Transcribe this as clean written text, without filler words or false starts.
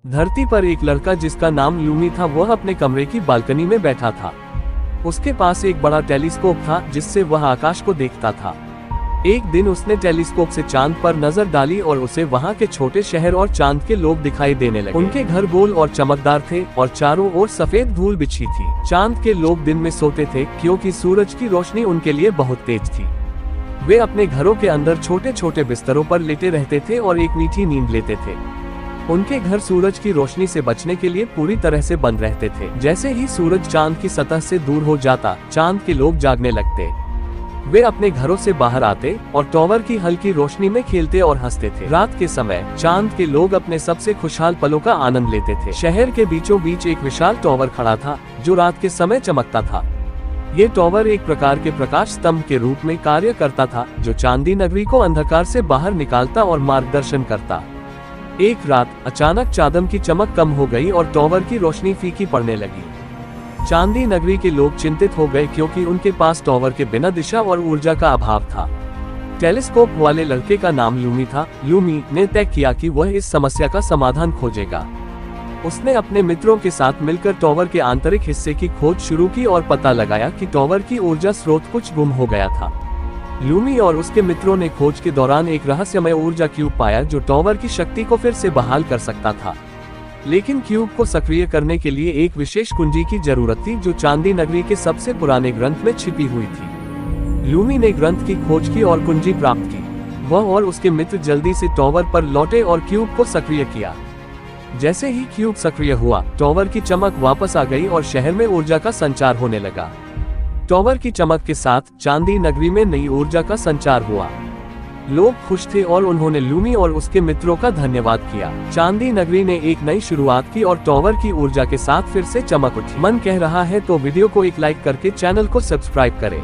धरती पर एक लड़का जिसका नाम लूमी था, वह अपने कमरे की बालकनी में बैठा था। उसके पास एक बड़ा टेलीस्कोप था जिससे वह आकाश को देखता था। एक दिन उसने टेलीस्कोप से चांद पर नजर डाली और उसे वहां के छोटे शहर और चांद के लोग दिखाई देने लगे। उनके घर गोल और चमकदार थे और चारों ओर सफेद धूल बिछी थी। चांद के लोग दिन में सोते थे क्योंकि सूरज की रोशनी उनके लिए बहुत तेज थी। वे अपने घरों के अंदर छोटे छोटे बिस्तरों पर लेटे रहते थे और एक मीठी नींद लेते थे। उनके घर सूरज की रोशनी से बचने के लिए पूरी तरह से बंद रहते थे। जैसे ही सूरज चांद की सतह से दूर हो जाता, चांद के लोग जागने लगते। वे अपने घरों से बाहर आते और टॉवर की हल्की रोशनी में खेलते और हंसते थे। रात के समय चांद के लोग अपने सबसे खुशहाल पलों का आनंद लेते थे। शहर के बीचों बीच एक विशाल टॉवर खड़ा था जो रात के समय चमकता था। ये टॉवर एक प्रकार के प्रकाश स्तंभ के रूप में कार्य करता था जो चांदी नगरी को अंधकार से बाहर निकालता और मार्गदर्शन करता। एक रात अचानक चांदनी की चमक कम हो गई और टॉवर की रोशनी फीकी पड़ने लगी। चांदी नगरी के लोग चिंतित हो गए क्योंकि उनके पास टॉवर के बिना दिशा और ऊर्जा का अभाव था। टेलीस्कोप वाले लड़के का नाम लूमी था। लूमी ने तय किया कि वह इस समस्या का समाधान खोजेगा। उसने अपने मित्रों के साथ मिलकर टॉवर के आंतरिक हिस्से की खोज शुरू की और पता लगाया कि टॉवर की ऊर्जा स्रोत कुछ गुम हो गया था। लूमी और उसके मित्रों ने खोज के दौरान एक रहस्यमय ऊर्जा क्यूब पाया जो टॉवर की शक्ति को फिर से बहाल कर सकता था। लेकिन क्यूब को सक्रिय करने के लिए एक विशेष कुंजी की जरूरत थी जो चांदी नगरी के सबसे पुराने ग्रंथ में छिपी हुई थी। लूमी ने ग्रंथ की खोज की और कुंजी प्राप्त की। वह और उसके मित्र जल्दी से टॉवर पर लौटे और क्यूब को सक्रिय किया। जैसे ही क्यूब सक्रिय हुआ, टॉवर की चमक वापस आ गई और शहर में ऊर्जा का संचार होने लगा। टॉवर की चमक के साथ चांदी नगरी में नई ऊर्जा का संचार हुआ। लोग खुश थे और उन्होंने लूमी और उसके मित्रों का धन्यवाद किया। चांदी नगरी ने एक नई शुरुआत की और टॉवर की ऊर्जा के साथ फिर से चमक उठी। मन कह रहा है तो वीडियो को एक लाइक करके चैनल को सब्सक्राइब करें।